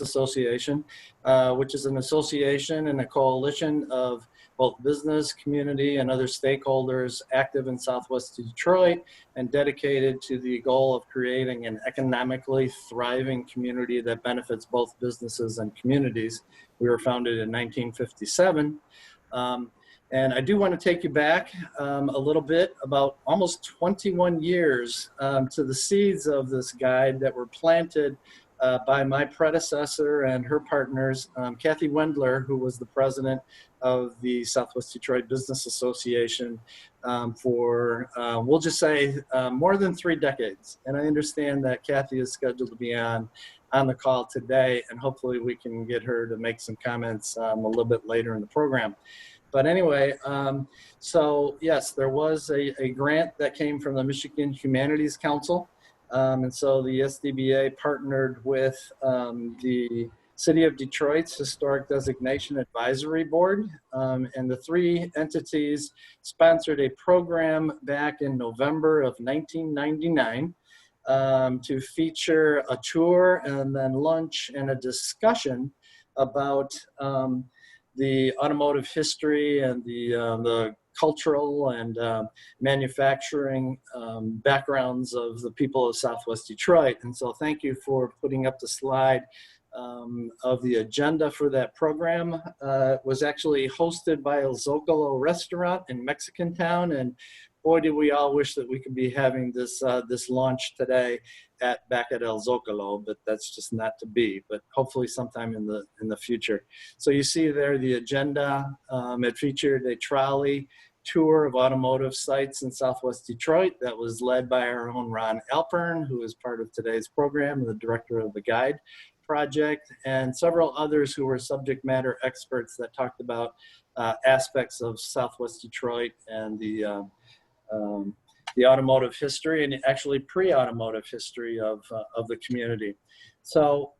Association, which is an association and a coalition of both business, community, and other stakeholders active in Southwest Detroit and dedicated to the goal of creating an economically thriving community that benefits both businesses and communities. We were founded in 1957. And I do want to take you back a little bit, about almost 21 years to the seeds of this guide that were planted by my predecessor and her partners, Kathy Wendler, who was the president of the Southwest Detroit Business Association for, we'll just say, more than 3 decades. And I understand that Kathy is scheduled to be on the call today, and hopefully we can get her to make some comments a little bit later in the program. But anyway, so yes, there was a grant that came from the Michigan Humanities Council. And so the SDBA partnered with the City of Detroit's Historic Designation Advisory Board. And the 3 entities sponsored a program back in November of 1999 to feature a tour and then lunch and a discussion about the automotive history and the cultural and manufacturing backgrounds of the people of Southwest Detroit. And so thank you for putting up the slide of the agenda for that program. It was actually hosted by El Zocalo restaurant in Mexican Town, and boy, do we all wish that we could be having this this launch today back at El Zocalo, but that's just not to be, but hopefully sometime in the future. So you see there the agenda. It featured a trolley tour of automotive sites in Southwest Detroit that was led by our own Ron Alpern, who is part of today's program and the director of the guide project, and several others who were subject matter experts that talked about aspects of Southwest Detroit and the automotive history and actually pre-automotive history of the community. So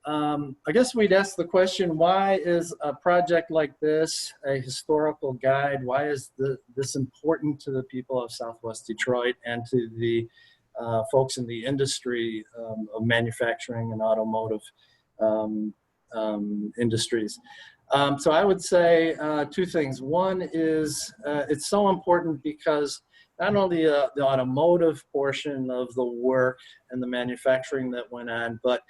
I guess we'd ask the question, why is a project like this, a historical guide, why is this important to the people of Southwest Detroit and to the folks in the industry of manufacturing and automotive industries? So I would say 2 things. One is it's so important because not only the automotive portion of the work and the manufacturing that went on, but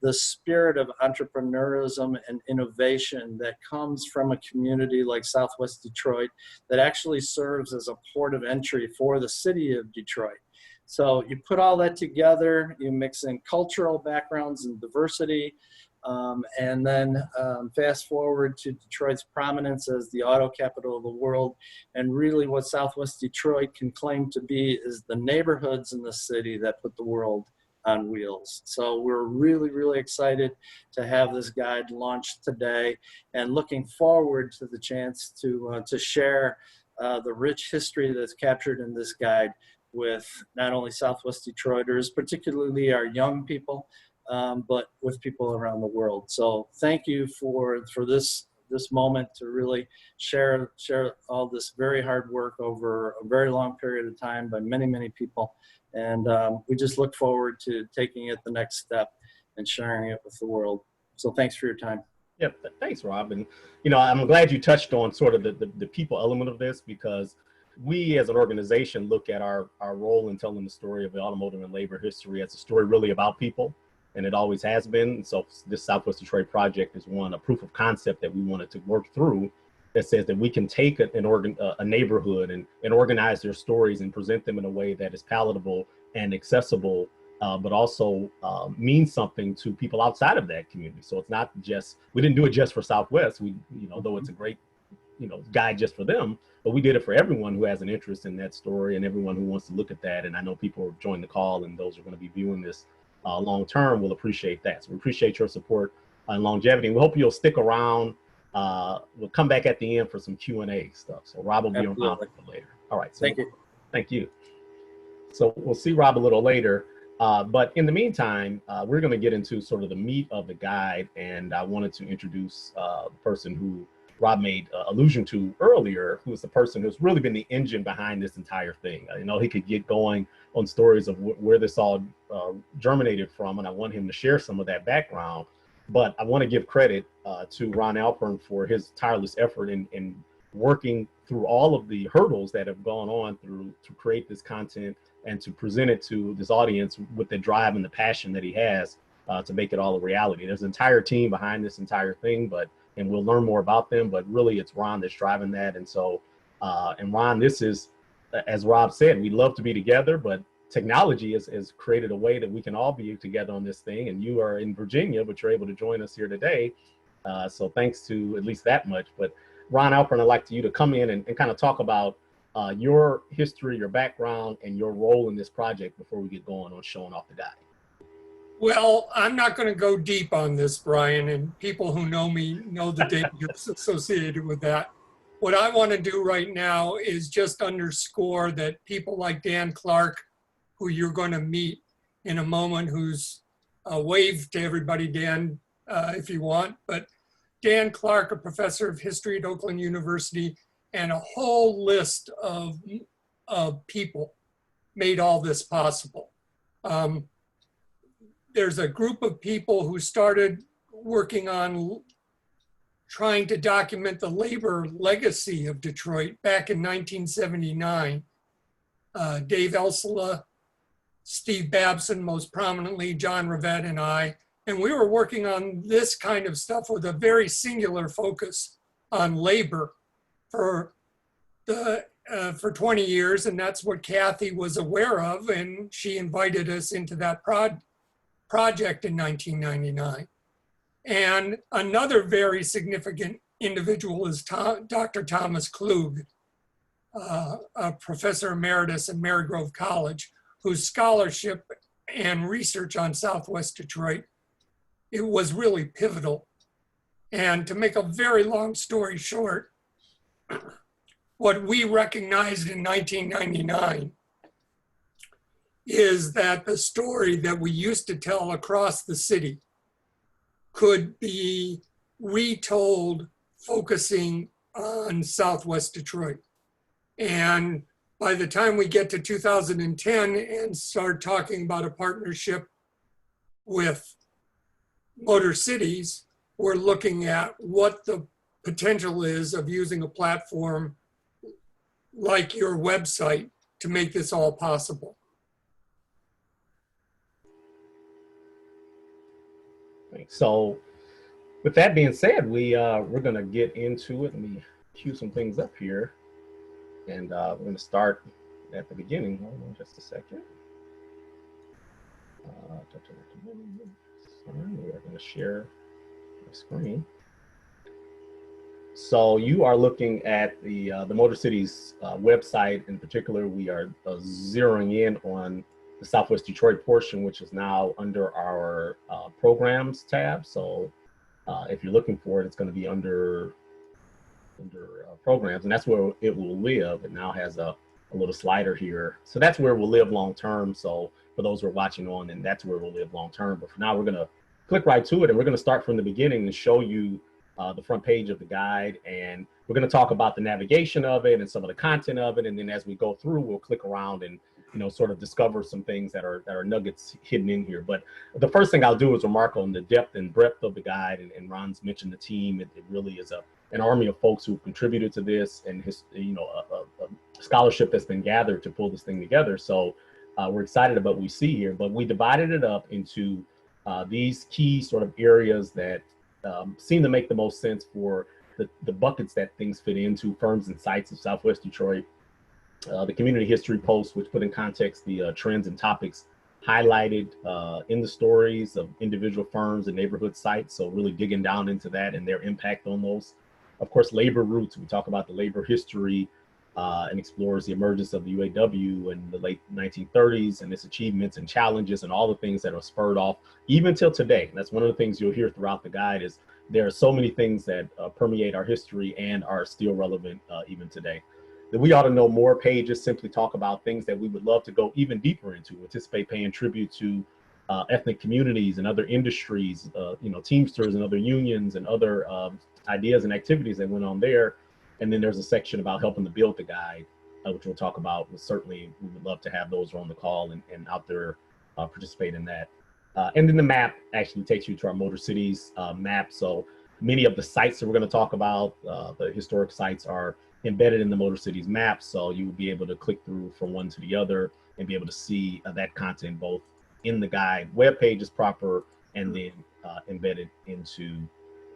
the spirit of entrepreneurism and innovation that comes from a community like Southwest Detroit that actually serves as a port of entry for the city of Detroit. So you put all that together, you mix in cultural backgrounds and diversity, and then fast forward to Detroit's prominence as the auto capital of the world. And really what Southwest Detroit can claim to be is the neighborhoods in the city that put the world on wheels. So we're really, really excited to have this guide launched today and looking forward to the chance to share the rich history that's captured in this guide with not only Southwest Detroiters, particularly our young people, but with people around the world. So thank you for this moment to really share all this very hard work over a very long period of time by many, many people. And we just look forward to taking it the next step and sharing it with the world. So thanks for your time. Yeah, thanks, Rob. And, you know, I'm glad you touched on sort of the people element of this, because we as an organization look at our role in telling the story of the automotive and labor history as a story really about people. And it always has been. And so this Southwest Detroit project is a proof of concept that we wanted to work through that says that we can take a neighborhood and organize their stories and present them in a way that is palatable and accessible, but also means something to people outside of that community. So it's not just, we didn't do it just for Southwest, though it's a great, guide just for them, but we did it for everyone who has an interest in that story and everyone who wants to look at that. And I know people have joined the call, and those who are going to be viewing this long term will appreciate that. So we appreciate your support and longevity. We hope you'll stick around. We'll come back at the end for some Q&A stuff. So Rob will be around for later. All right. So thank you. So we'll see Rob a little later. But in the meantime, we're going to get into sort of the meat of the guide. And I wanted to introduce the person who Rob made allusion to earlier, who is the person who's really been the engine behind this entire thing. He could get going on stories of where this all germinated from, and I want him to share some of that background. But I want to give credit to Ron Alpern for his tireless effort in working through all of the hurdles that have gone on through to create this content and to present it to this audience with the drive and the passion that he has to make it all a reality. There's an entire team behind this entire thing, and we'll learn more about them, but really it's Ron that's driving that. And so, and Ron, this is, as Rob said, we love to be together, but technology has created a way that we can all be together on this thing. And you are in Virginia, but you're able to join us here today. So thanks to at least that much. But Ron Alpern, I'd like you to come in and kind of talk about your history, your background, and your role in this project before we get going on showing off the guide. Well, I'm not going to go deep on this, Brian, and people who know me know the dangers associated with that. What I want to do right now is just underscore that people like Dan Clark, who you're going to meet in a moment, who's wave to everybody, Dan, if you want, but Dan Clark, a professor of history at Oakland University, and a whole list of people made all this possible. There's a group of people who started working on trying to document the labor legacy of Detroit back in 1979. Dave Elsela, Steve Babson, most prominently, John Rivette and I. And we were working on this kind of stuff with a very singular focus on labor for 20 years. And that's what Kathy was aware of. And she invited us into that project in 1999. And another very significant individual is Dr. Thomas Klug, a professor emeritus at Marygrove College, whose scholarship and research on Southwest Detroit, it was really pivotal. And to make a very long story short, what we recognized in 1999 is that the story that we used to tell across the city could be retold focusing on Southwest Detroit. And by the time we get to 2010 and start talking about a partnership with MotorCities, we're looking at what the potential is of using a platform like your website to make this all possible. So with that being said, we're going to get into it. Let me cue some things up here. And we're going to start at the beginning. Hold on just a second. We are going to share the screen. So you are looking at the MotorCities website. In particular, we are zeroing in on the Southwest Detroit portion, which is now under our programs tab. So if you're looking for it, it's going to be under programs, and that's where it will live. It now has a little slider here. So that's where it will live long term. So for those who are watching on, then that's where it will live long term. But for now, we're going to click right to it, and we're going to start from the beginning and show you the front page of the guide. And we're going to talk about the navigation of it and some of the content of it. And then as we go through, we'll click around and sort of discover some things that are nuggets hidden in here. But the first thing I'll do is remark on the depth and breadth of the guide. And Ron's mentioned the team. It really is an army of folks who contributed to this, and a scholarship that's been gathered to pull this thing together. So we're excited about what we see here. But we divided it up into these key sort of areas that seem to make the most sense for the buckets that things fit into: firms and sites of Southwest Detroit. The community history post, which put in context the trends and topics highlighted in the stories of individual firms and neighborhood sites. So really digging down into that and their impact on those. Of course, labor roots. We talk about the labor history and explores the emergence of the UAW in the late 1930s and its achievements and challenges and all the things that are spurred off even till today. And that's one of the things you'll hear throughout the guide is there are so many things that permeate our history and are still relevant even today. The We Ought to Know More pages simply talk about things that we would love to go even deeper into, anticipate paying tribute to ethnic communities and other industries, Teamsters and other unions and other ideas and activities that went on there. And then there's a section about helping to build the guide, which we'll talk about. Certainly, we would love to have those on the call and out there participate in that. And then the map actually takes you to our MotorCities map. So many of the sites that we're going to talk about, the historic sites, are embedded in the MotorCities map. So you will be able to click through from one to the other and be able to see that content both in the guide web pages proper and then embedded into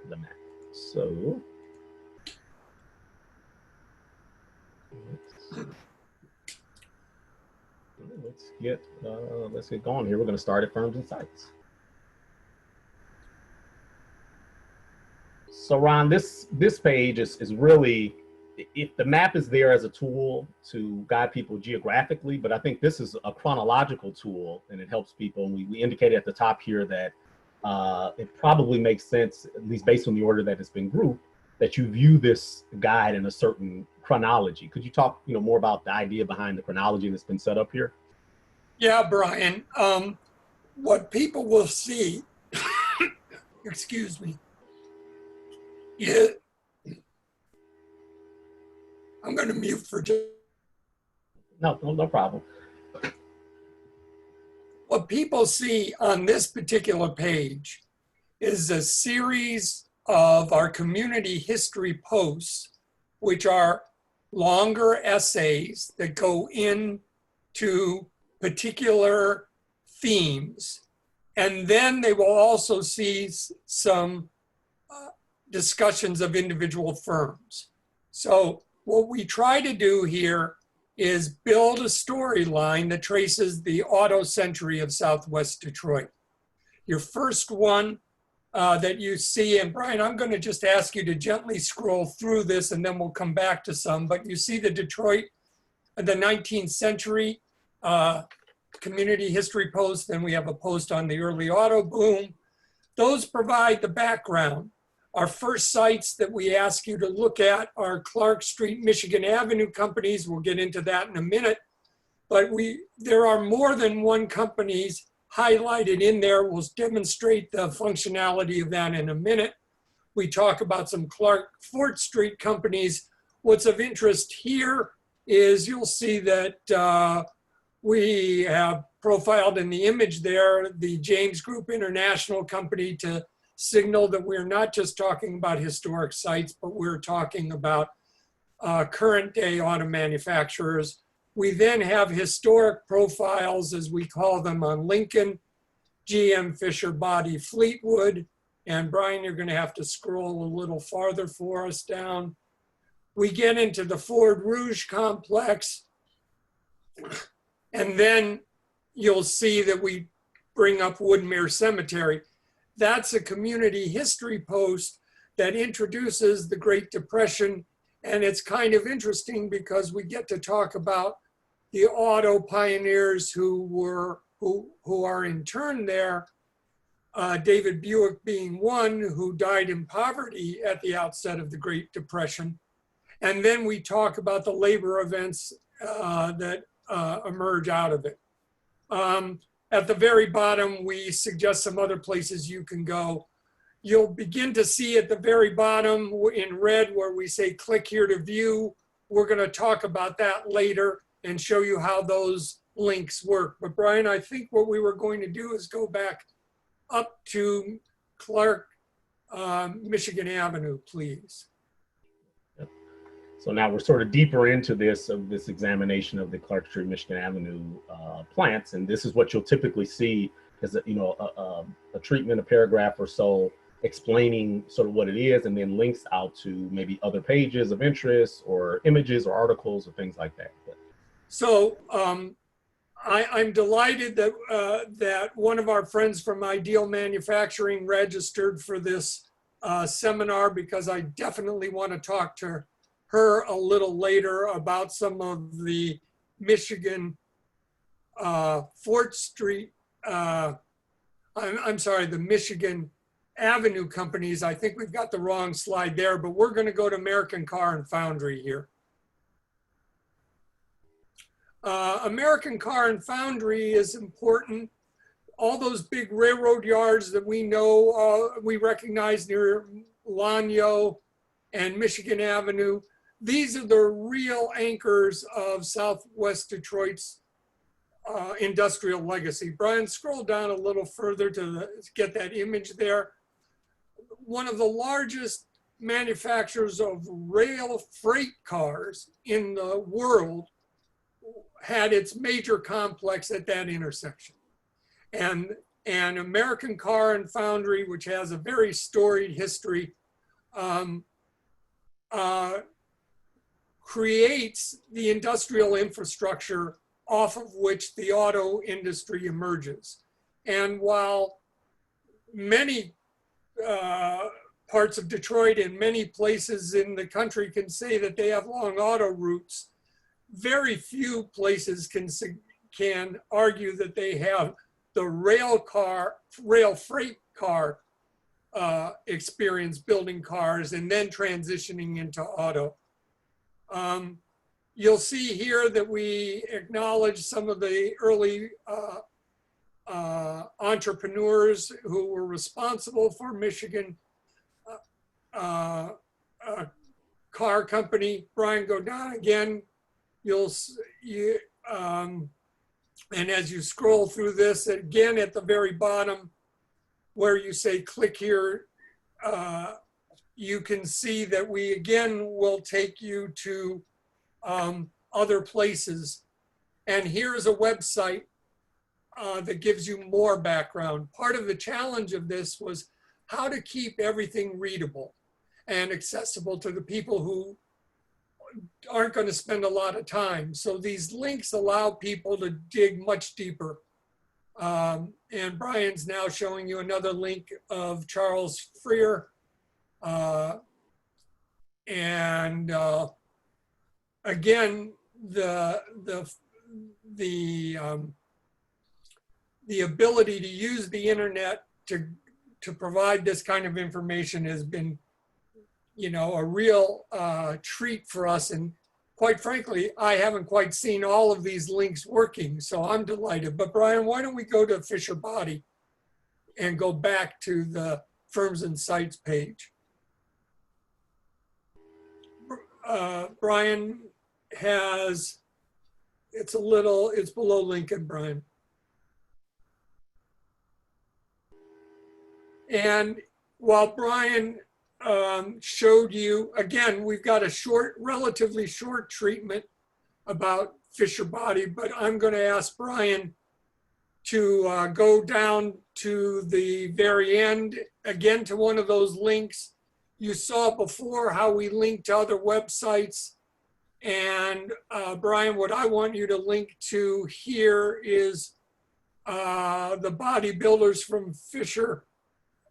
the map. So let's get going here. We're going to start at firms and sites. So Ron, this page is really, if the map is there as a tool to guide people geographically, but I think this is a chronological tool, and it helps people. And we indicated at the top here that it probably makes sense, at least based on the order that it's been grouped, that you view this guide in a certain chronology. Could you talk, more about the idea behind the chronology that's been set up here? Yeah, Brian. What people will see, excuse me, yeah, I'm going to mute for just. No problem. What people see on this particular page is a series of our community history posts, which are longer essays that go into particular themes. And then they will also see some discussions of individual firms. So what we try to do here is build a storyline that traces the auto century of Southwest Detroit. Your first one that you see, and Brian, I'm going to just ask you to gently scroll through this and then we'll come back to some, but you see the Detroit, the 19th century community history post, then we have a post on the early auto boom. Those provide the background. Our first sites that we ask you to look at are Clark Street, Michigan Avenue companies. We'll get into that in a minute. But there are more than one companies highlighted in there. We'll demonstrate the functionality of that in a minute. We talk about some Clark Fort Street companies. What's of interest here is you'll see that we have profiled in the image there the James Group International company to signal that we're not just talking about historic sites, but we're talking about current day auto manufacturers. We then have historic profiles, as we call them, on Lincoln, GM, Fisher, Body, Fleetwood. And Brian, you're going to have to scroll a little farther for us down. We get into the Ford Rouge complex. And then you'll see that we bring up Woodmere Cemetery. That's a community history post that introduces the Great Depression. And it's kind of interesting because we get to talk about the auto pioneers who are interned there. David Buick being one who died in poverty at the outset of the Great Depression. And then we talk about the labor events that emerge out of it. At the very bottom, we suggest some other places you can go. You'll begin to see at the very bottom in red where we say click here to view. We're going to talk about that later and show you how those links work. But Brian, I think what we were going to do is go back up to Clark, Michigan Avenue, please. So now we're sort of deeper into this examination of the Clark Street, Michigan Avenue plants, and this is what you'll typically see as a treatment, a paragraph or so explaining sort of what it is, and then links out to maybe other pages of interest or images or articles or things like that. So I'm delighted that that one of our friends from Ideal Manufacturing registered for this seminar, because I definitely want to talk to her a little later about some of the Michigan Fort Street, I'm sorry, the Michigan Avenue companies. I think we've got the wrong slide there, but we're going to go to American Car and Foundry here. American Car and Foundry is important. All those big railroad yards that we know, we recognize near Lanyo and Michigan Avenue. These are the real anchors of Southwest Detroit's industrial legacy. Brian, scroll down a little further to get that image there. One of the largest manufacturers of rail freight cars in the world had its major complex at that intersection. And American Car and Foundry, which has a very storied history, creates the industrial infrastructure off of which the auto industry emerges. And while many parts of Detroit and many places in the country can say that they have long auto routes, very few places can argue that they have the rail freight car experience building cars and then transitioning into auto. You'll see here that we acknowledge some of the early entrepreneurs who were responsible for Michigan car company. Brian, go down again. And as you scroll through this, again at the very bottom, where you say click here, you can see that we again will take you to other places. And here's a website that gives you more background. Part of the challenge of this was how to keep everything readable and accessible to the people who aren't going to spend a lot of time. So these links allow people to dig much deeper. And Brian's now showing you another link of Charles Freer. Again, the ability to use the internet to provide this kind of information has been, you know, a real treat for us. And quite frankly, I haven't quite seen all of these links working, so I'm delighted. But Brian, why don't we go to Fisher Body and go back to the Firms and Sites page. Brian has, it's below Lincoln, Brian. And while Brian showed you, again, we've got a relatively short treatment about Fisher Body, but I'm going to ask Brian to go down to the very end, again, to one of those links. You saw before how we linked to other websites. And Brian, what I want you to link to here is the bodybuilders from Fisher,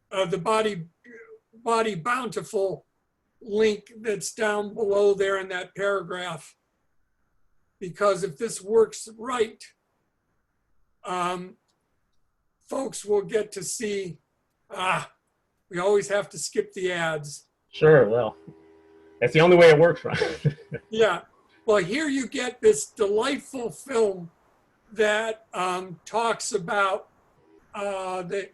the Body Bountiful link that's down below there in that paragraph. Because if this works right, folks will get to see, we always have to skip the ads. Sure, well, that's the only way it works, right? Yeah, well, here you get this delightful film that talks about the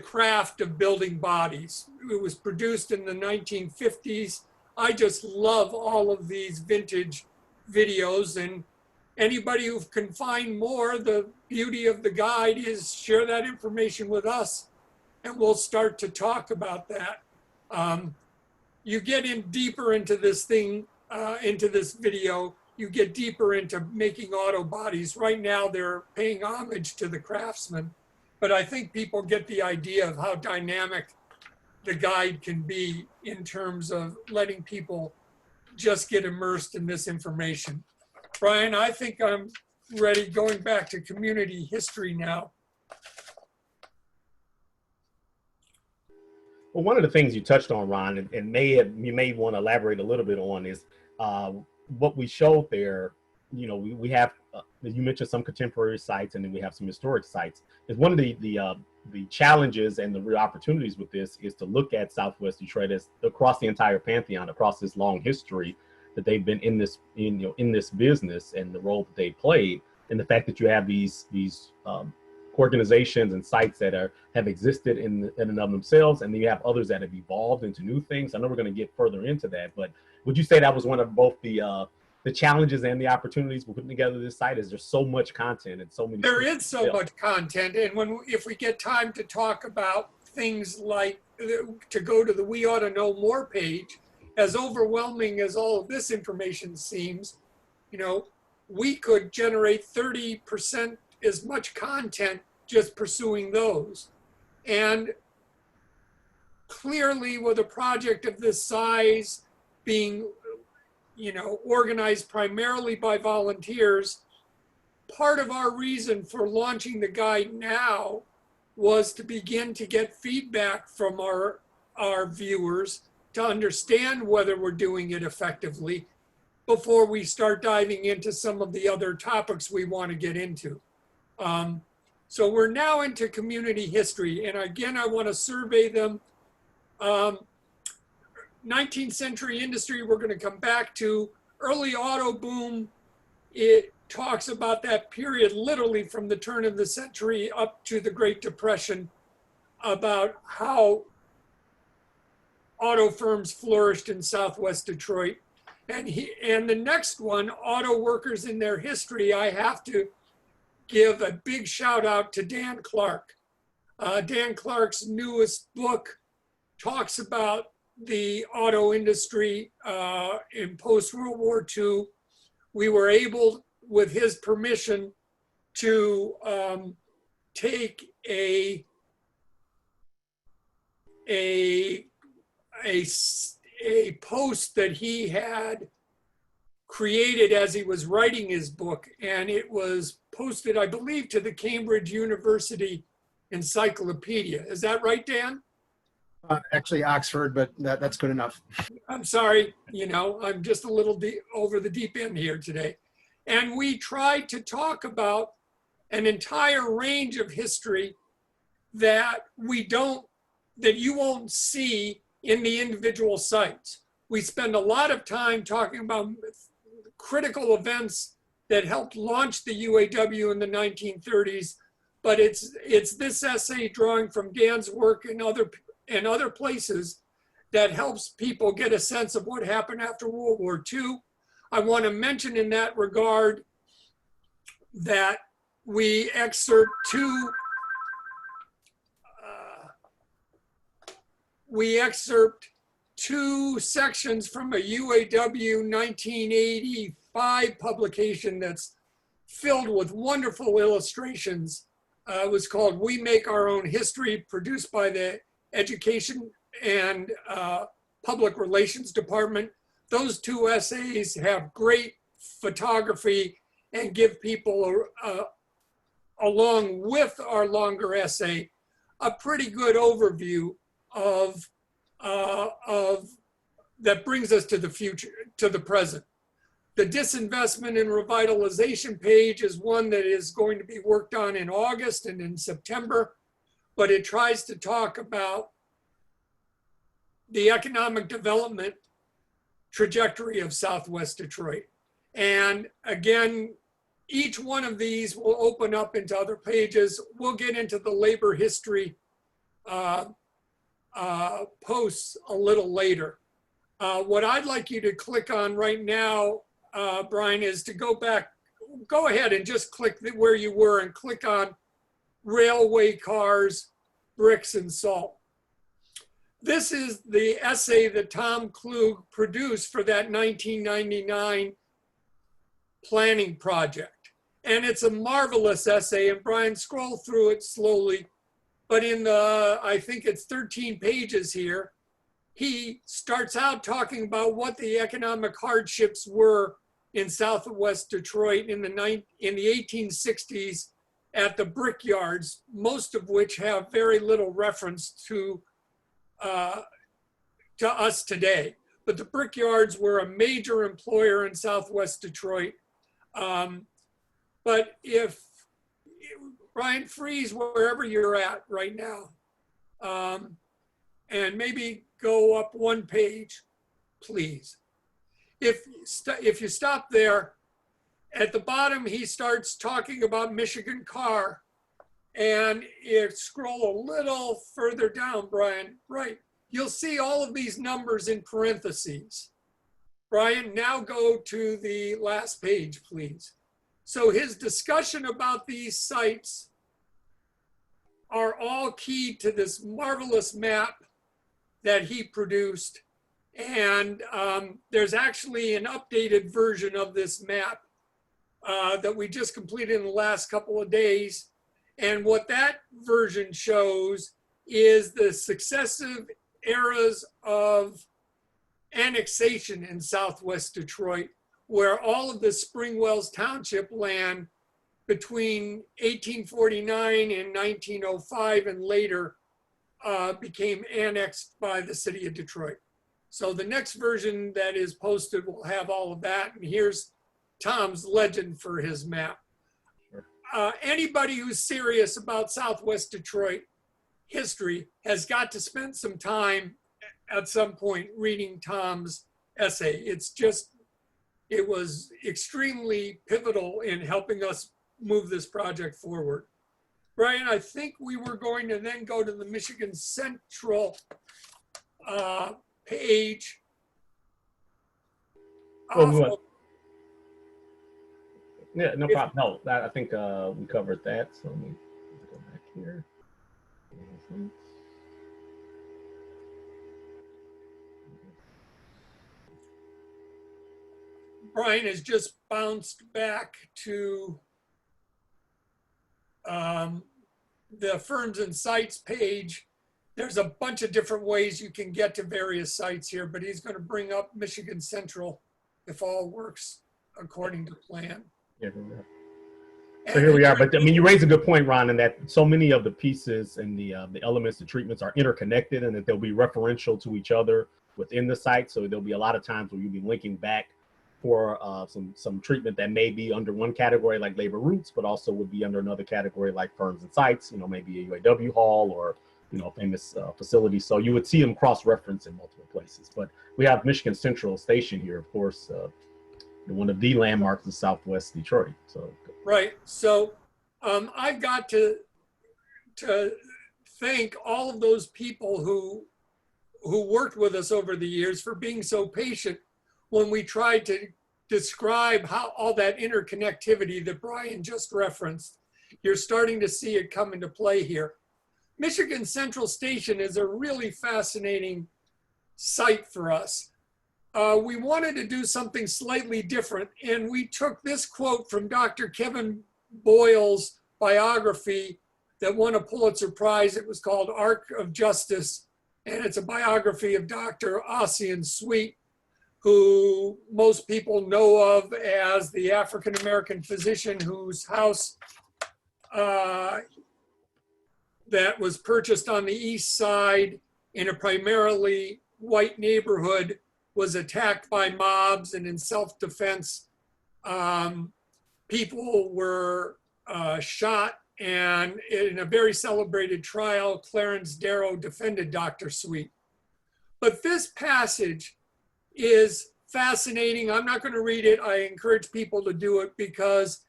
craft of building bodies. It was produced in the 1950s. I just love all of these vintage videos, and anybody who can find more, the beauty of the guide is share that information with us and we'll start to talk about that. You get in deeper into this thing, into this video, you get deeper into making auto bodies. Right now they're paying homage to the craftsman, but I think people get the idea of how dynamic the guide can be in terms of letting people just get immersed in this information. Brian, I think I'm ready, going back to community history now. Well, one of the things you touched on, Ron, and you may want to elaborate a little bit on is what we showed there. You know, we have, you mentioned some contemporary sites, and then we have some historic sites. Is one of the challenges and the real opportunities with this is to look at Southwest Detroit as across the entire pantheon, across this long history that they've been in this, in this business, and the role that they played, and the fact that you have these organizations and sites that have existed in and of themselves, and then you have others that have evolved into new things. I know we're going to get further into that, but would you say that was one of both the the challenges and the opportunities we're putting together this site is there's so much content and so many. There is so much content, and if we get time to talk about things like to go to the We Ought to Know More page, as overwhelming as all of this information seems, you know, we could generate 30% as much content just pursuing those. And clearly, with a project of this size being, you know, organized primarily by volunteers, part of our reason for launching the guide now was to begin to get feedback from our viewers to understand whether we're doing it effectively before we start diving into some of the other topics we want to get into. So we're now into community history. And again, I want to survey them. 19th century industry, we're going to come back to. Early auto boom, it talks about that period literally from the turn of the century up to the Great Depression, about how auto firms flourished in Southwest Detroit. And the next one, auto workers in their history, I have to give a big shout out to Dan Clark. Dan Clark's newest book talks about the auto industry in post-World War II. We were able, with his permission, to take a post that he had created as he was writing his book, and it was posted, I believe, to the Cambridge University Encyclopedia. Is that right, Dan? Actually Oxford, but that's good enough. I'm sorry, you know, I'm just a little over the deep end here today. And we tried to talk about an entire range of history that you won't see in the individual sites. We spend a lot of time talking about critical events that helped launch the UAW in the 1930s, but it's this essay drawing from Dan's work and other places that helps people get a sense of what happened after World War II. I want to mention in that regard that we excerpt two sections from a UAW 1985 publication that's filled with wonderful illustrations. It was called We Make Our Own History, produced by the Education and Public Relations Department. Those two essays have great photography and give people, along with our longer essay, a pretty good overview of that brings us to the future, to the present. The disinvestment and revitalization page is one that is going to be worked on in August and in September, but it tries to talk about the economic development trajectory of Southwest Detroit. And again, each one of these will open up into other pages. We'll get into the labor history posts a little later. What I'd like you to click on right now, Brian, is to go ahead and just click where you were and click on railway cars, bricks, and salt. This is the essay that Tom Klug produced for that 1999 planning project. And it's a marvelous essay, and Brian, scroll through it slowly. But in I think it's 13 pages here, he starts out talking about what the economic hardships were in Southwest Detroit in the 1860s at the brickyards, most of which have very little reference to us today. But the brickyards were a major employer in Southwest Detroit. But if, Brian, freeze wherever you're at right now, and maybe go up one page, please. If you stop there, at the bottom, he starts talking about Michigan Car, and if scroll a little further down, Brian, right, you'll see all of these numbers in parentheses. Brian, now go to the last page, please. So his discussion about these sites are all key to this marvelous map that he produced. And there's actually an updated version of this map that we just completed in the last couple of days. And what that version shows is the successive eras of annexation in Southwest Detroit, where all of the Springwells Township land between 1849 and 1905 and later became annexed by the city of Detroit. So the next version that is posted will have all of that. And here's Tom's legend for his map. Anybody who's serious about Southwest Detroit history has got to spend some time at some point reading Tom's essay. It was extremely pivotal in helping us move this project forward. Brian, I think we were going to then go to the Michigan Central page. Well, yeah, no problem. No, I think we covered that. So let me go back here. Brian has just bounced back to the firms and sites page. There's a bunch of different ways you can get to various sites here, but he's going to bring up Michigan Central if all works according to plan. Yeah, so here we are. But I mean, you raise a good point, Ron, in that so many of the pieces and the elements, the treatments are interconnected, and that they'll be referential to each other within the site. So there'll be a lot of times where you'll be linking back for some treatment that may be under one category like labor routes, but also would be under another category like firms and sites, you know, maybe a UAW hall or, you know, famous facility. So you would see them cross-reference in multiple places. But we have Michigan Central Station here, of course, one of the landmarks of Southwest Detroit. So right. So I've got to thank all of those people who worked with us over the years for being so patient when we tried to describe how all that interconnectivity that Brian just referenced. You're starting to see it come into play here. Michigan Central Station is a really fascinating site for us. We wanted to do something slightly different, and we took this quote from Dr. Kevin Boyle's biography that won a Pulitzer Prize. It was called Arc of Justice, and it's a biography of Dr. Ossian Sweet, who most people know of as the African-American physician whose house that was purchased on the east side in a primarily white neighborhood was attacked by mobs, and in self-defense, people were shot. And in a very celebrated trial, Clarence Darrow defended Dr. Sweet. But this passage is fascinating. I'm not going to read it. I encourage people to do it because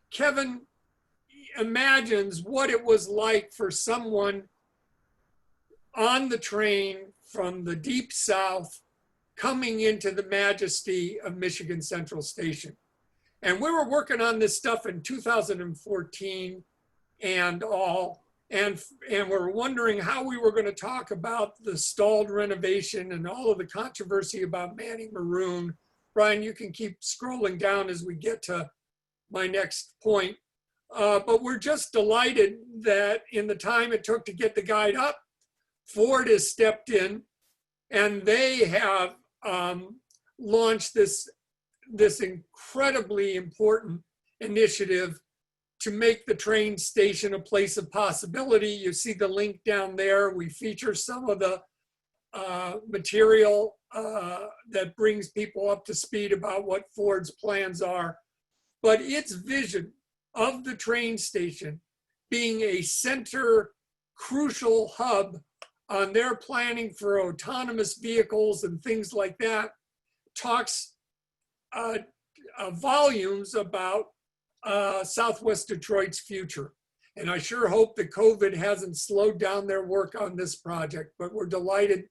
Kevin imagines what it was like for someone on the train from the deep South coming into the majesty of Michigan Central Station. And we were working on this stuff in 2014 and all. And we're wondering how we were going to talk about the stalled renovation and all of the controversy about Manning Maroon. Brian, you can keep scrolling down as we get to my next point. But we're just delighted that in the time it took to get the guide up, Ford has stepped in, and they have launched this incredibly important initiative to make the train station a place of possibility. You see the link down there. We feature some of the material that brings people up to speed about what Ford's plans are. But its vision of the train station being a center, crucial hub on their planning for autonomous vehicles and things like that talks volumes about Southwest Detroit's future. And I sure hope that COVID hasn't slowed down their work on this project, but we're delighted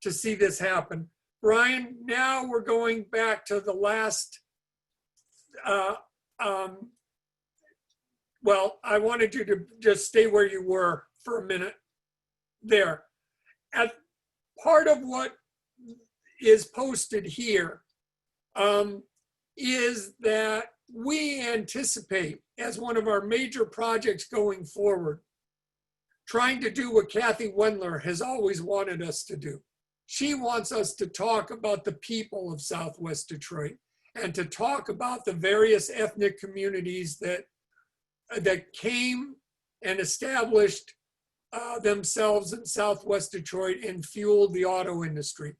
to see this happen. Brian, now we're going back to the last, well, I wanted you to just stay where you were for a minute there. At part of what is posted here is that we anticipate as one of our major projects going forward, trying to do what Kathy Wendler has always wanted us to do. She wants us to talk about the people of Southwest Detroit and to talk about the various ethnic communities that came and established themselves in Southwest Detroit and fueled the auto industry.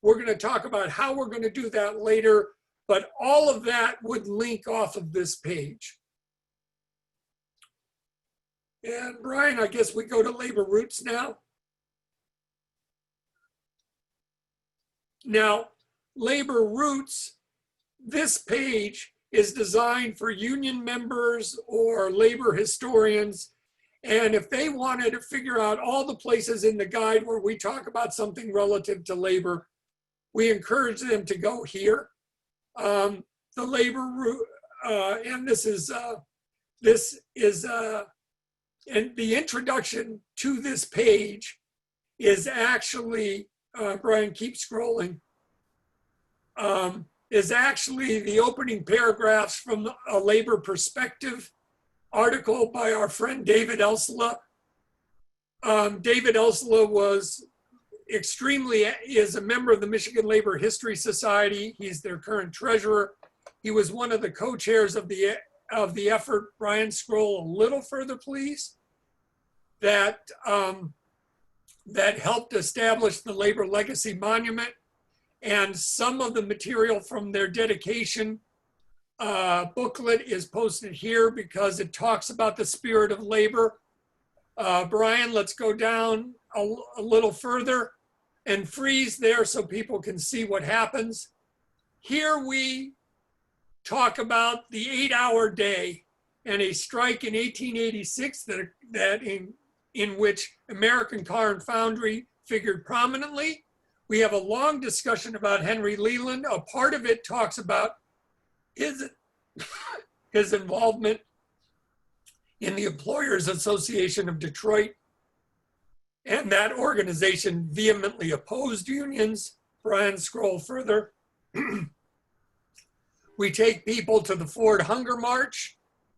We're going to talk about how we're going to do that later, but all of that would link off of this page. And Brian, I guess we go to labor roots now. Now, labor roots, this page is designed for union members or labor historians. And if they wanted to figure out all the places in the guide where we talk about something relative to labor, we encourage them to go here. The labor root, and this is and the introduction to this page is actually, Brian, keep scrolling, is actually the opening paragraphs from a labor perspective article by our friend David Elsela. David Elsela is a member of the Michigan Labor History Society. He's their current treasurer. He was one of the co-chairs of the effort. Brian, scroll a little further, please. That helped establish the Labor Legacy Monument, and some of the material from their dedication booklet is posted here because it talks about the spirit of labor. Brian, let's go down a little further and freeze there so people can see what happens. Here we talk about the 8-hour day and a strike in 1886 in which American Car and Foundry figured prominently. We have a long discussion about Henry Leland. A part of it talks about his involvement in the Employers Association of Detroit, and that organization vehemently opposed unions. Brian, scroll further. We take people to the Ford Hunger March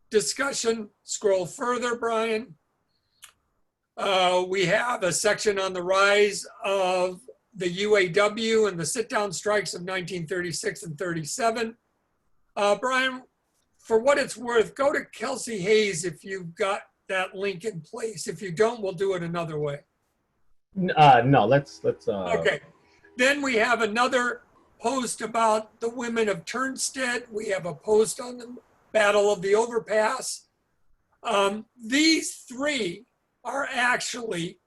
discussion. Scroll further, Brian. We have a section on the rise of the UAW and the sit-down strikes of 1936 and 37. Brian, for what it's worth, go to Kelsey Hayes if you've got that link in place. If you don't, we'll do it another way. No, let's. Okay. Then we have another post about the women of Turnstead. We have a post on the Battle of the Overpass. These three are actually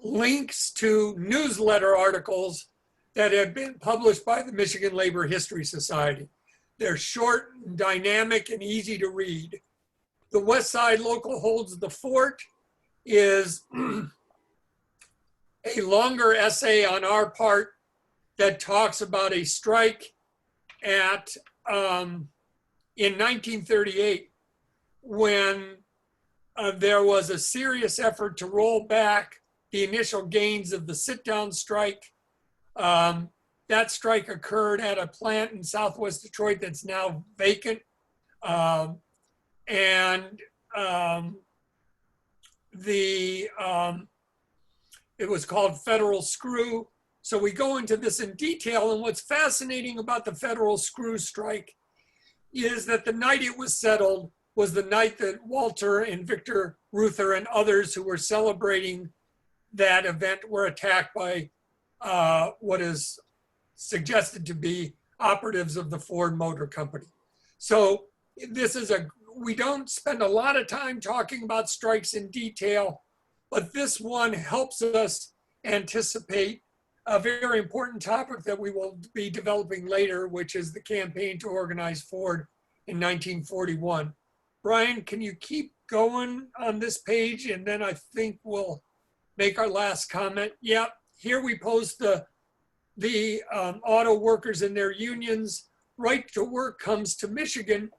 links to newsletter articles that have been published by the Michigan Labor History Society. They're short, dynamic, and easy to read. The West Side Local Holds the Fort is a longer essay on our part that talks about a strike in 1938 when there was a serious effort to roll back the initial gains of the sit-down strike. That strike occurred at a plant in Southwest Detroit that's now vacant. It was called Federal Screw. So we go into this in detail, and what's fascinating about the Federal Screw strike is that the night it was settled was the night that Walter and Victor Ruther and others who were celebrating that event were attacked by what is suggested to be operatives of the Ford Motor Company. So we don't spend a lot of time talking about strikes in detail, but this one helps us anticipate a very important topic that we will be developing later, which is the campaign to organize Ford in 1941. Brian, can you keep going on this page? And then I think we'll make our last comment. Yep, here we post the the auto workers and their unions, Right to Work Comes to Michigan,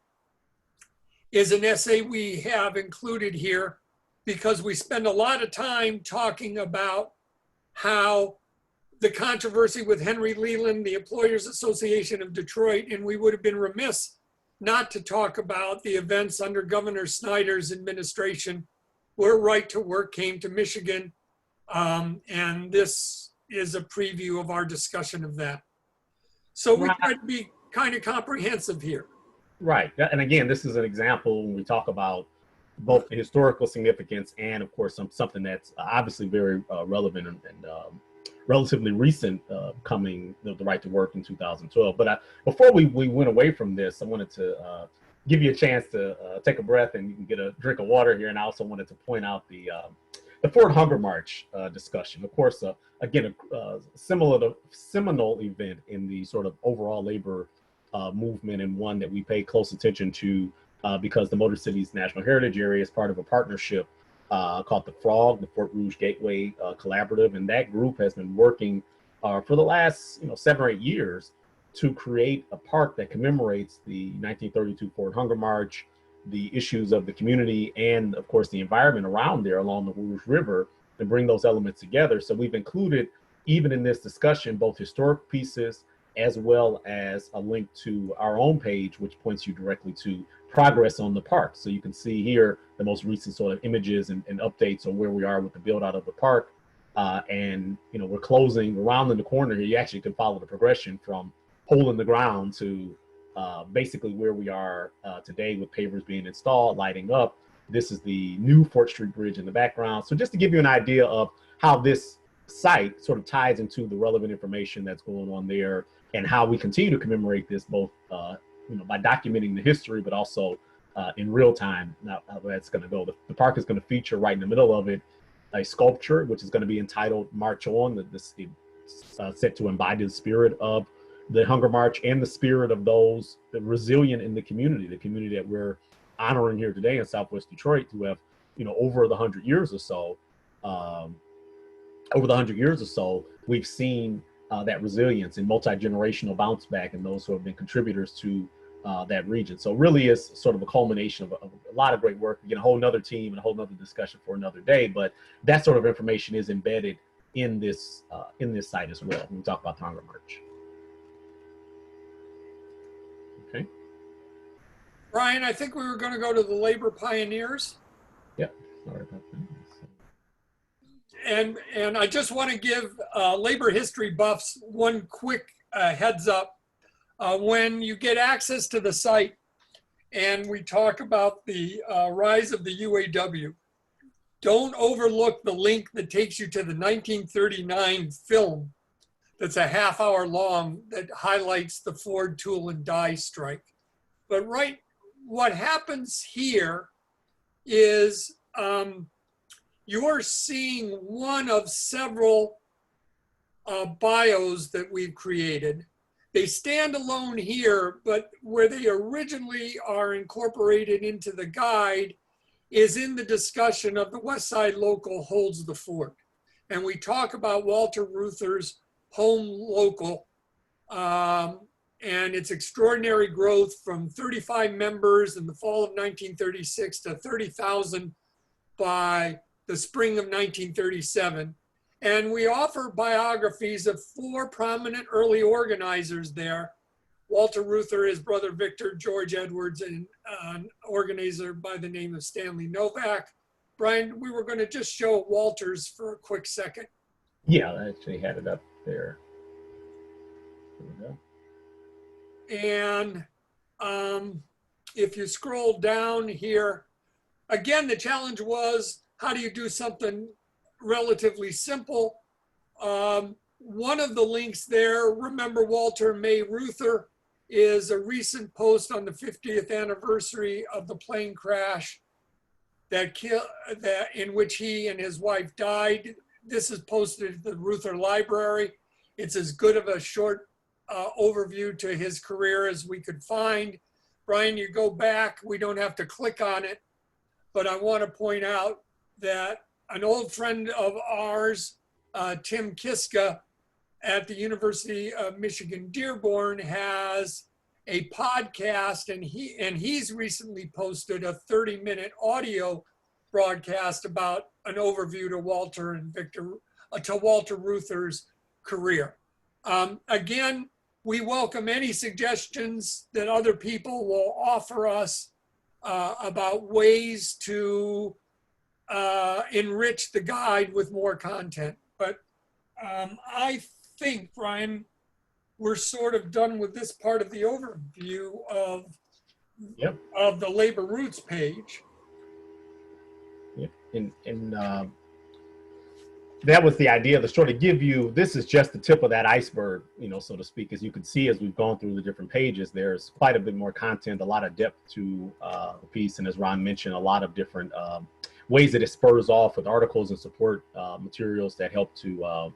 is an essay we have included here because we spend a lot of time talking about how the controversy with Henry Leland, the Employers Association of Detroit, and we would have been remiss not to talk about the events under Governor Snyder's administration where Right to Work came to Michigan. And this is a preview of our discussion of that. So we try to be kind of comprehensive here. Right. And again, this is an example when we talk about both the historical significance and, of course, something that's obviously very relevant and relatively recent, coming the Right to Work in 2012. But before we went away from this, I wanted to give you a chance to take a breath and you can get a drink of water here. And I also wanted to point out the Ford Hunger March discussion. Of course, again, a seminal event in the sort of overall labor movement, and one that we pay close attention to because the MotorCities National Heritage Area is part of a partnership called the FROG, the Fort Rouge Gateway Collaborative, and that group has been working for the last 7 or 8 years to create a park that commemorates the 1932 Ford Hunger March, the issues of the community, and of course the environment around there along the Rouge River, and bring those elements together. So we've included, even in this discussion, both historic pieces as well as a link to our own page, which points you directly to progress on the park. So you can see here the most recent sort of images and updates on where we are with the build out of the park. And we're closing, around in the corner here. You actually can follow the progression from hole in the ground to basically where we are today, with pavers being installed, lighting up. This is the new Fort Street Bridge in the background. So just to give you an idea of how this site sort of ties into the relevant information that's going on there, and how we continue to commemorate this, both by documenting the history, but also in real time. Now, how that's going to go. The park is going to feature right in the middle of it a sculpture, which is going to be entitled "March On." This is set to embody the spirit of the Hunger March and the spirit of those that resilient in the community that we're honoring here today in Southwest Detroit, who have, over the 100 years or so, we've seen that resilience and multi-generational bounce back, and those who have been contributors to that region. So it really is sort of a culmination of a lot of great work. Again, a whole nother team and a whole nother discussion for another day, but that sort of information is embedded in this site as well when we talk about the Hunger March. Okay. Brian, I think we were going to go to the labor pioneers. Yep. Sorry about that. And I just want to give labor history buffs one quick heads up. When you get access to the site and we talk about the rise of the UAW, don't overlook the link that takes you to the 1939 film that's a half-hour long that highlights the Ford tool and die strike. But what happens here is you're seeing one of several bios that we've created. They stand alone here, but where they originally are incorporated into the guide is in the discussion of the West Side Local Holds the Fort. And we talk about Walter Reuther's home local and its extraordinary growth from 35 members in the fall of 1936 to 30,000 by the spring of 1937. And we offer biographies of 4 prominent early organizers there. Walter Reuther, his brother Victor, George Edwards, and an organizer by the name of Stanley Novak. Brian, we were going to just show Walter's for a quick second. Yeah, I actually had it up there. There we go. And if you scroll down here, again, the challenge was, how do you do something relatively simple? One of the links there, remember Walter May Reuther, is a recent post on the 50th anniversary of the plane crash in which he and his wife died. This is posted at the Reuther Library. It's as good of a short overview to his career as we could find. Brian, you go back, we don't have to click on it, but I want to point out that an old friend of ours, Tim Kiska, at the University of Michigan Dearborn has a podcast, and he's recently posted a 30-minute audio broadcast about an overview to Walter Reuther's career. Again, we welcome any suggestions that other people will offer us about ways to enrich the guide with more content. But I think, Brian, we're sort of done with this part of the overview of the labor roots page. Yep. And that was the idea, to sort of give you, this is just the tip of that iceberg, you know, so to speak. As you can see, as we've gone through the different pages, there's quite a bit more content, a lot of depth to the piece. And as Ron mentioned, a lot of different ways that it spurs off with articles and support materials that help to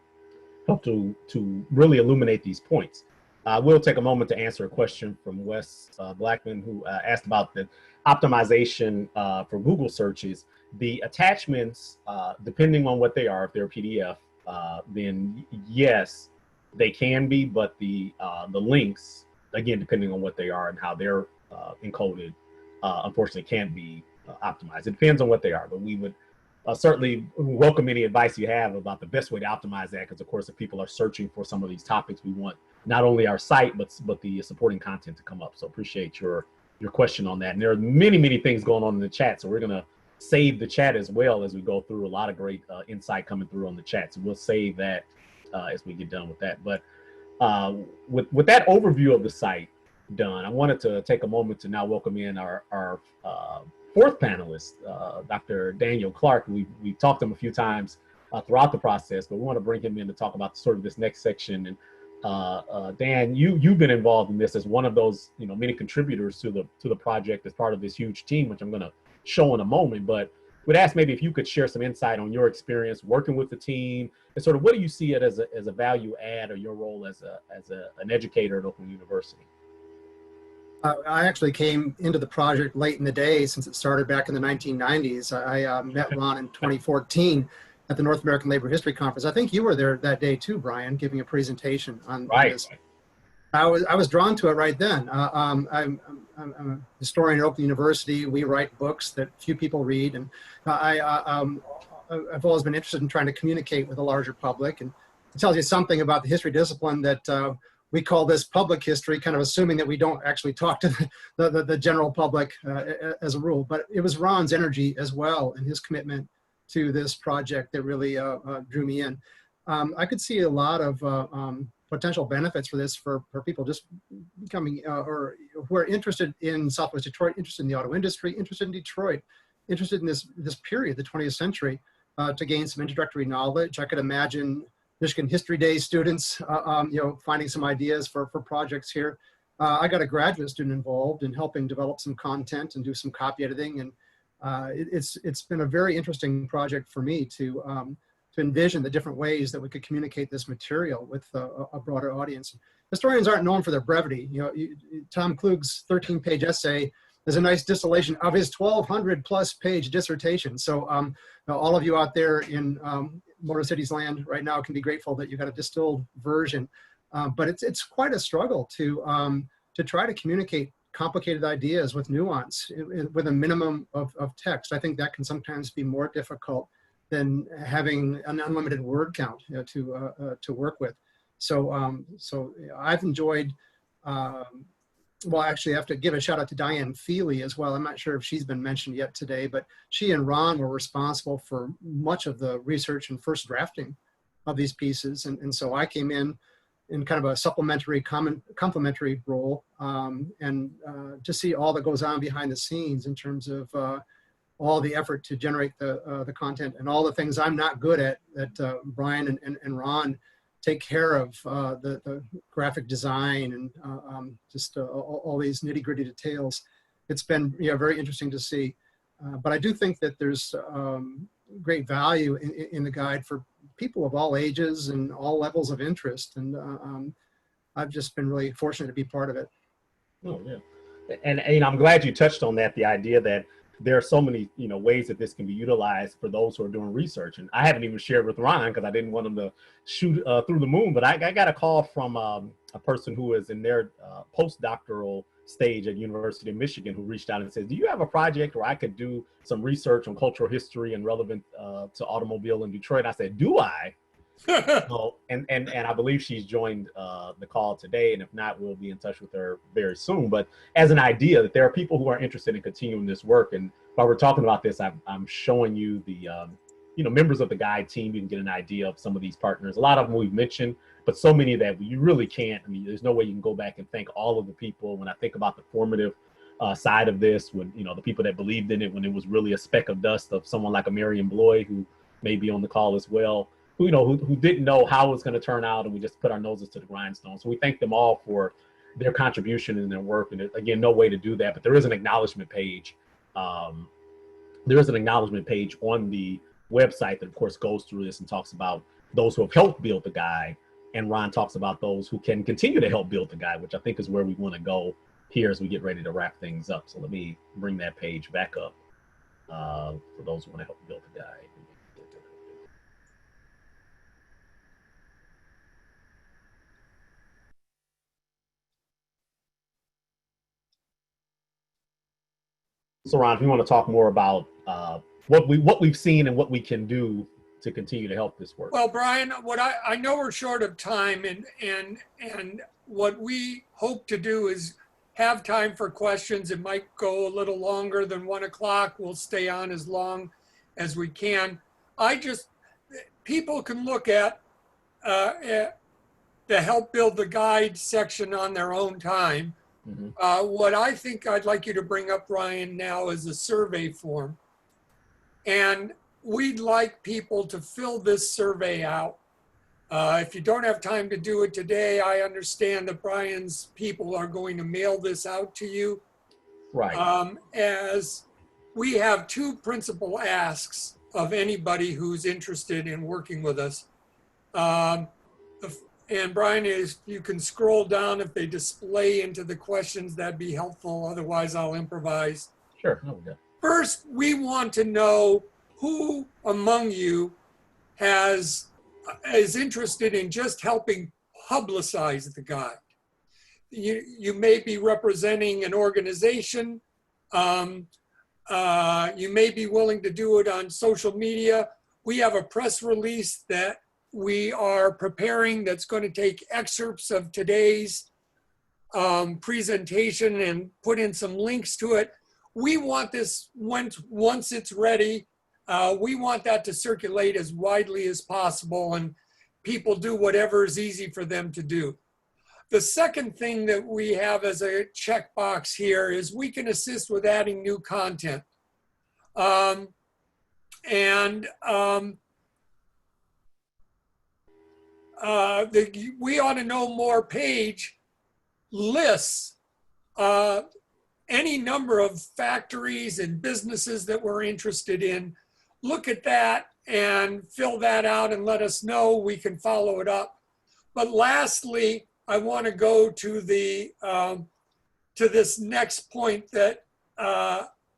really illuminate these points. We'll take a moment to answer a question from Wes Blackman, who asked about the optimization for Google searches. The attachments, depending on what they are, if they're a PDF, then yes, they can be, but the links, again, depending on what they are and how they're encoded, unfortunately can't be optimized. It depends on what they are, but we would certainly welcome any advice you have about the best way to optimize that, because of course, if people are searching for some of these topics, we want not only our site, but the supporting content to come up. So appreciate your question on that. And there are many things going on in the chat, so we're gonna save the chat as well as we go through. A lot of great insight coming through on the chat, so we'll save that as we get done with that. But with that overview of the site done, I wanted to take a moment to now welcome in our fourth panelist, Dr. Daniel Clark. We've talked to him a few times throughout the process, but we want to bring him in to talk about sort of this next section. And Dan, you've been involved in this as one of those, you know, many contributors to the project as part of this huge team, which I'm going to show in a moment. But would ask maybe if you could share some insight on your experience working with the team, and sort of what do you see it as a value add, or your role as an educator at Oakland University? I actually came into the project late in the day, since it started back in the 1990s. I met Ron in 2014 at the North American Labor History Conference. I think you were there that day too, Brian, giving a presentation on this. I was drawn to it right then. I'm a historian at Oakland University. We write books that few people read, and I've always been interested in trying to communicate with a larger public. And it tells you something about the history discipline that we call this public history, kind of assuming that we don't actually talk to the general public as a rule. But it was Ron's energy as well, and his commitment to this project that really drew me in. I could see a lot of potential benefits for this for people just becoming or who are interested in Southwest Detroit, interested in the auto industry, interested in Detroit, interested in this period, the 20th century, to gain some introductory knowledge. I could imagine Michigan History Day students, finding some ideas for projects here. I got a graduate student involved in helping develop some content and do some copy editing, and it's been a very interesting project for me to envision the different ways that we could communicate this material with a broader audience. Historians aren't known for their brevity. Tom Klug's 13-page essay is a nice distillation of his 1,200+ page dissertation. So all of you out there in MotorCities land right now can be grateful that you got a distilled version. But it's quite a struggle to try to communicate complicated ideas with nuance with a minimum of text. I think that can sometimes be more difficult than having an unlimited word count to work with. So I've enjoyed, well, actually I have to give a shout out to Diane Feely as well. I'm not sure if she's been mentioned yet today, but she and Ron were responsible for much of the research and first drafting of these pieces. And so I came in kind of a supplementary, complementary role, and to see all that goes on behind the scenes in terms of all the effort to generate the content and all the things I'm not good at that Brian and Ron take care of, the graphic design and just all these nitty gritty details. It's been very interesting to see. But I do think that there's great value in the guide for people of all ages and all levels of interest. And I've just been really fortunate to be part of it. Oh, yeah. And I'm glad you touched on that, the idea that there are so many, ways that this can be utilized for those who are doing research. And I haven't even shared with Ron because I didn't want him to shoot through the moon. But I got a call from a person who is in their postdoctoral stage at University of Michigan who reached out and said, do you have a project where I could do some research on cultural history and relevant to automobile in Detroit? I said, do I? So, and I believe she's joined the call today, and if not, we'll be in touch with her very soon. But as an idea that there are people who are interested in continuing this work, and while we're talking about this, I'm showing you the members of the guide team. You can get an idea of some of these partners. A lot of them we've mentioned, but so many that you really can't. I mean, there's no way you can go back and thank all of the people. When I think about the formative side of this, when the people that believed in it when it was really a speck of dust, of someone like a Marion Bloy, who may be on the call as well, who didn't know how it was going to turn out, and we just put our noses to the grindstone. So we thank them all for their contribution and their work. And again, no way to do that, but there is an acknowledgement page. There is an acknowledgement page on the website that, of course, goes through this and talks about those who have helped build the guide. And Ron talks about those who can continue to help build the guide, which I think is where we want to go here as we get ready to wrap things up. So let me bring that page back up for those who want to help build the guide. So Ron, if you want to talk more about what we've seen and what we can do to continue to help this work. Well, Brian, what I know we're short of time, and what we hope to do is have time for questions. It might go a little longer than 1 o'clock. We'll stay on as long as we can. People can look at the Help Build the Guide section on their own time. Mm-hmm. What I think I'd like you to bring up, Ryan, now is a survey form. And we'd like people to fill this survey out. If you don't have time to do it today, I understand that Brian's people are going to mail this out to you. Right. As we have two principal asks of anybody who's interested in working with us. And Brian, if you can scroll down, if they display into the questions, that'd be helpful. Otherwise, I'll improvise. Sure. No, we're good. First, we want to know who among you is interested in just helping publicize the guide. You may be representing an organization. You may be willing to do it on social media. We have a press release that we are preparing that's going to take excerpts of today's presentation and put in some links to it. We want this, once it's ready, we want that to circulate as widely as possible and people do whatever is easy for them to do. The second thing that we have as a checkbox here is we can assist with adding new content. The We Ought to Know More page lists any number of factories and businesses that we're interested in. Look at that and fill that out and let us know. We can follow it up. But lastly, I want to go to the to this next point that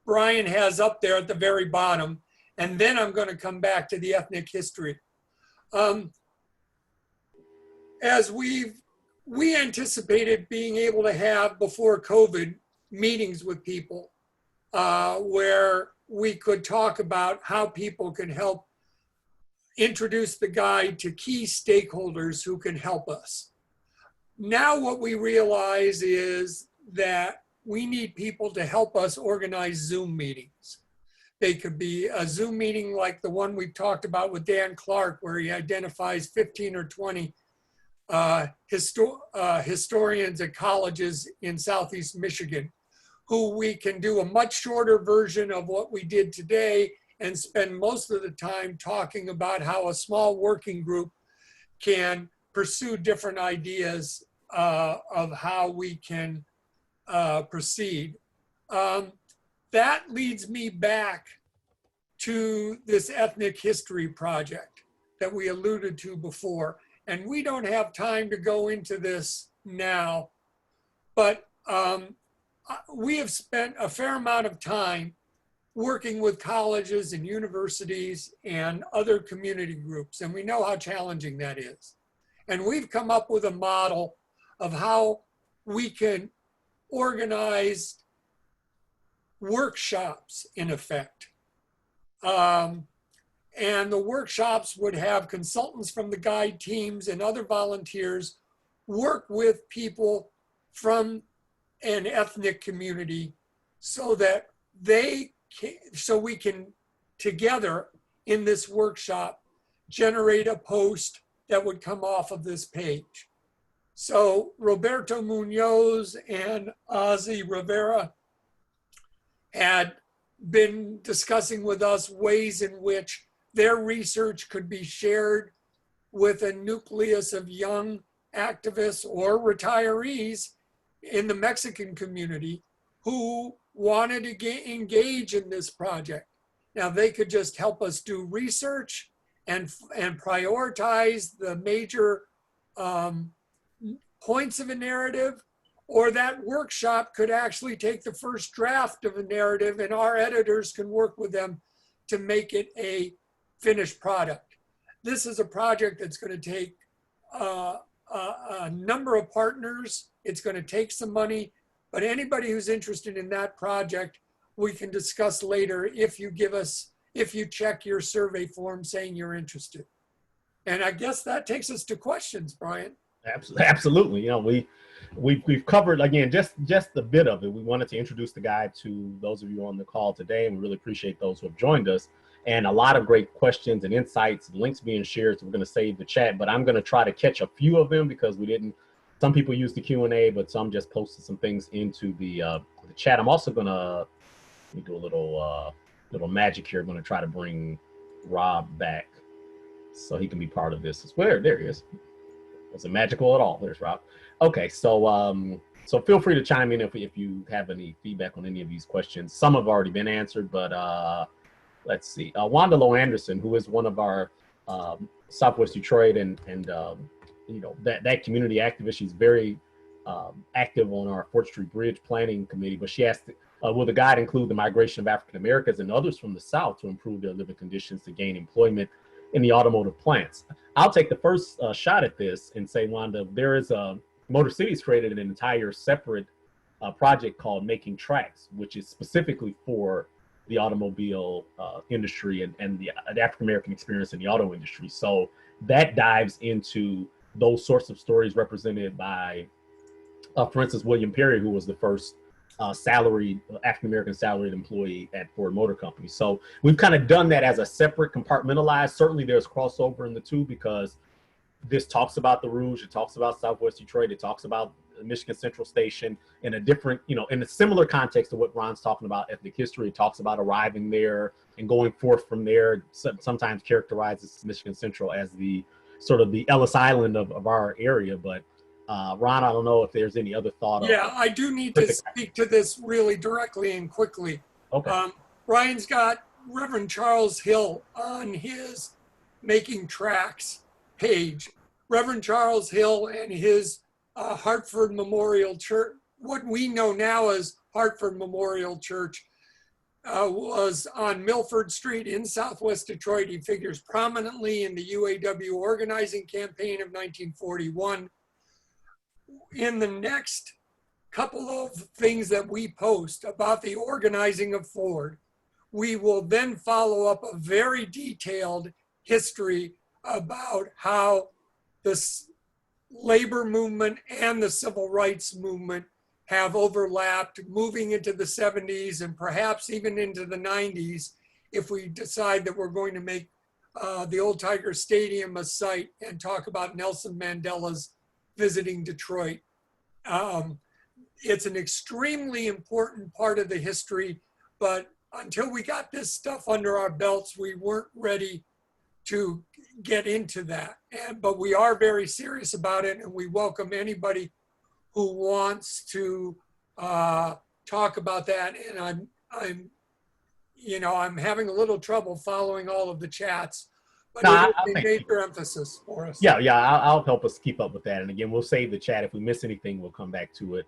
Brian has up there at the very bottom, and then I'm going to come back to the ethnic history. As we anticipated being able to have before COVID meetings with people where we could talk about how people can help introduce the guide to key stakeholders who can help us. Now what we realize is that we need people to help us organize Zoom meetings. They could be a Zoom meeting like the one we've talked about with Dan Clark, where he identifies 15 or 20 historians at colleges in Southeast Michigan, who we can do a much shorter version of what we did today and spend most of the time talking about how a small working group can pursue different ideas of how we can proceed. That leads me back to this ethnic history project that we alluded to before. And we don't have time to go into this now, but we have spent a fair amount of time working with colleges and universities and other community groups. And we know how challenging that is. And we've come up with a model of how we can organize workshops, in effect. And the workshops would have consultants from the guide teams and other volunteers work with people from an ethnic community so that we can together in this workshop generate a post that would come off of this page. So Roberto Munoz and Ozzy Rivera had been discussing with us ways in which their research could be shared with a nucleus of young activists or retirees in the Mexican community who wanted to engage in this project. Now they could just help us do research and prioritize the major points of a narrative, or that workshop could actually take the first draft of a narrative and our editors can work with them to make it a finished product. This is a project that's going to take a number of partners. It's going to take some money, but anybody who's interested in that project, we can discuss later if you check your survey form saying you're interested. And I guess that takes us to questions, Brian. Absolutely. You know, we've covered, again, just a bit of it. We wanted to introduce the guide to those of you on the call today, and we really appreciate those who have joined us. And a lot of great questions and insights, links being shared. So we're going to save the chat, but I'm going to try to catch a few of them because some people use the Q&A, but some just posted some things into the chat. I'm also going to, let me do a little magic here. I'm going to try to bring Rob back so he can be part of this as well. There he is. Was it magical at all? There's Rob. Okay, so so feel free to chime in if you have any feedback on any of these questions. Some have already been answered, but let's see. Wanda Lowe Anderson, who is one of our Southwest Detroit and you know, that community activist. She's very active on our 4th Street Bridge Planning Committee, but she asked, will the guide include the migration of African Americans and others from the South to improve their living conditions to gain employment in the automotive plants? I'll take the first shot at this and say, Wanda, there is MotorCities created an entire separate project called Making Tracks, which is specifically for the automobile industry and the African-American experience in the auto industry. So that dives into those sorts of stories represented by, for instance, William Perry, who was the first African-American salaried employee at Ford Motor Company. So we've kind of done that as a separate compartmentalized. Certainly there's crossover in the two because this talks about the Rouge, it talks about Southwest Detroit, it talks about Michigan Central Station in a different, you know, in a similar context to what Ron's talking about ethnic history. It talks about arriving there and going forth from there. Sometimes characterizes Michigan Central as the sort of the Ellis Island of our area, but Ron, I don't know if there's any other thought. Yeah, I do need to speak to this really directly and quickly. Okay. Brian's got Reverend Charles Hill on his Making Tracks page. Reverend Charles Hill and his Hartford Memorial Church, what we know now as Hartford Memorial Church, was on Milford Street in Southwest Detroit. He figures prominently in the UAW organizing campaign of 1941. In the next couple of things that we post about the organizing of Ford, we will then follow up a very detailed history about how the labor movement and the civil rights movement have overlapped, moving into the 70s and perhaps even into the 90s if we decide that we're going to make the Old Tiger Stadium a site and talk about Nelson Mandela's visiting Detroit. It's an extremely important part of the history, but until we got this stuff under our belts, we weren't ready to get into that. But we are very serious about it, and we welcome anybody who wants to talk about that. And I'm having a little trouble following all of the chats, but it is a major emphasis for us. Yeah, I'll help us keep up with that. And again, we'll save the chat. If we miss anything, we'll come back to it.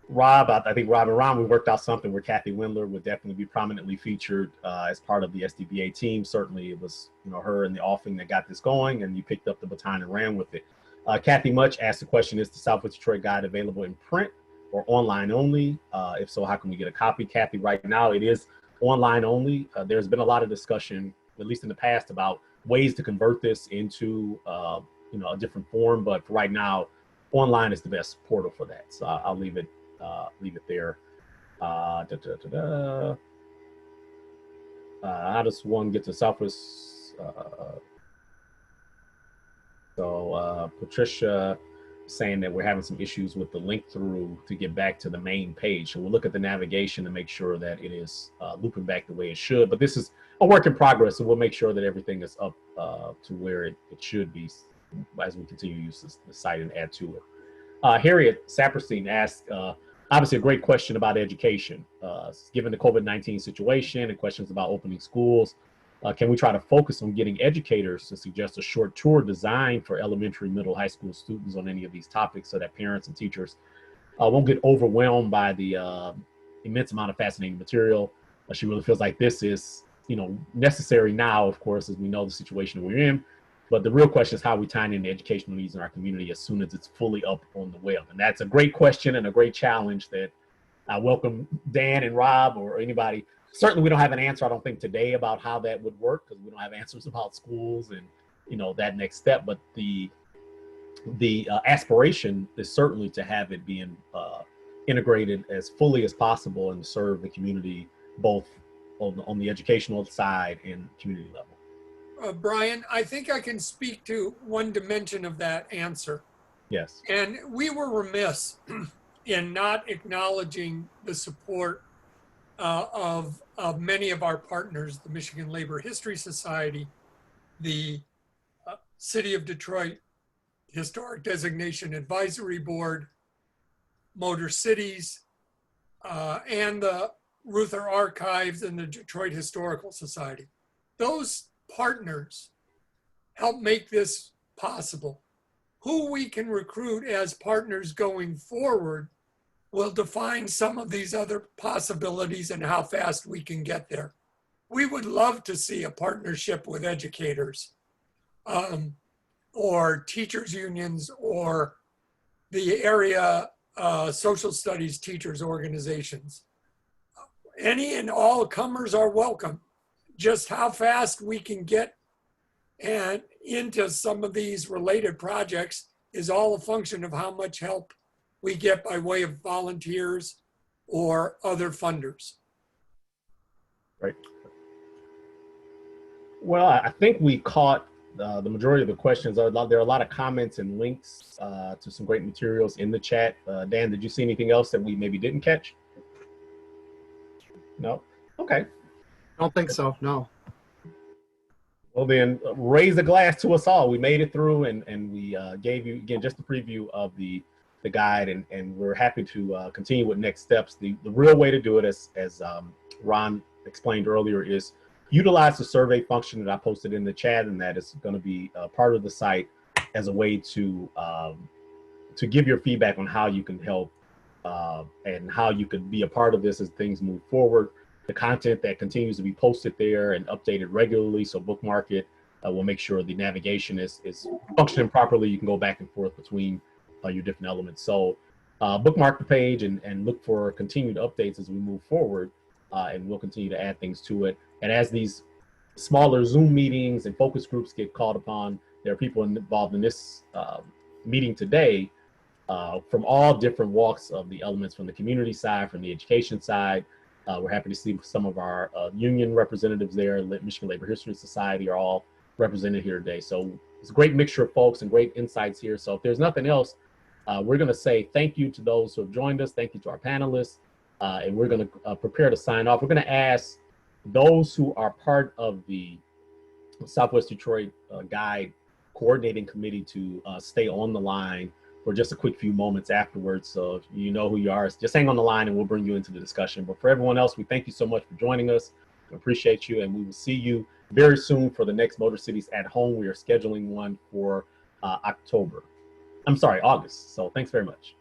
Rob, I think Rob and Ron, we worked out something where Kathy Windler would definitely be prominently featured as part of the SDBA team. Certainly it was, you know, her and the offing that got this going, and you picked up the baton and ran with it. Kathy Much asked the question, is the Southwest Detroit Guide available in print or online only? If so, how can we get a copy? Kathy, right now it is online only. There's been a lot of discussion, at least in the past, about ways to convert this into you know, a different form, but for right now, online is the best portal for that. So I'll leave it there. How does one get to Southwest? Patricia saying that we're having some issues with the link through to get back to the main page. So we'll look at the navigation to make sure that it is looping back the way it should. But this is a work in progress, so we'll make sure that everything is up to where it should be as we continue to use the site and add to it. Harriet Saperstein asked, obviously a great question about education. Given the COVID-19 situation and questions about opening schools, can we try to focus on getting educators to suggest a short tour designed for elementary, middle, high school students on any of these topics so that parents and teachers won't get overwhelmed by the immense amount of fascinating material? She really feels like this is, you know, necessary now, of course, as we know the situation we're in. But the real question is how we tie in the educational needs in our community as soon as it's fully up on the web. And that's a great question and a great challenge that I welcome Dan and Rob or anybody. Certainly we don't have an answer, I don't think, today about how that would work, because we don't have answers about schools and, you know, that next step. But the aspiration is certainly to have it being integrated as fully as possible and serve the community both on the educational side and community level. Brian, I think I can speak to one dimension of that answer. Yes. And we were remiss in not acknowledging the support of many of our partners, the Michigan Labor History Society, the City of Detroit Historic Designation Advisory Board, MotorCities, and the Ruther Archives and the Detroit Historical Society. Those partners help make this possible. Who we can recruit as partners going forward will define some of these other possibilities and how fast we can get there. We would love to see a partnership with educators or teachers unions or the area social studies teachers organizations. Any and all comers are welcome. Just how fast we can get and into some of these related projects is all a function of how much help we get by way of volunteers or other funders. Right. Well, I think we caught the majority of the questions. There are a lot of comments and links to some great materials in the chat. Dan, did you see anything else that we maybe didn't catch? No? Okay. I don't think so, no. Well then, raise a glass to us all. We made it through, and we gave you, again, just a preview of the guide, and we're happy to continue with next steps. The real way to do it, as Ron explained earlier, is utilize the survey function that I posted in the chat, and that is going to be part of the site as a way to give your feedback on how you can help and how you can be a part of this as things move forward. The content that continues to be posted there and updated regularly, so bookmark it. We'll make sure the navigation is functioning properly. You can go back and forth between your different elements. So bookmark the page and look for continued updates as we move forward, and we'll continue to add things to it. And as these smaller Zoom meetings and focus groups get called upon, there are people involved in this meeting today from all different walks of the elements, from the community side, from the education side. We're happy to see some of our union representatives there. Michigan Labor History Society are all represented here today. So it's a great mixture of folks and great insights here. So if there's nothing else, we're going to say thank you to those who have joined us. Thank you to our panelists. And we're going to prepare to sign off. We're going to ask those who are part of the Southwest Detroit Guide Coordinating Committee to stay on the line for just a quick few moments afterwards. So if you know who you are, just hang on the line and we'll bring you into the discussion. But for everyone else, we thank you so much for joining us. We appreciate you, and we will see you very soon for the next Motor Cities at Home. We are scheduling one for August. So thanks very much.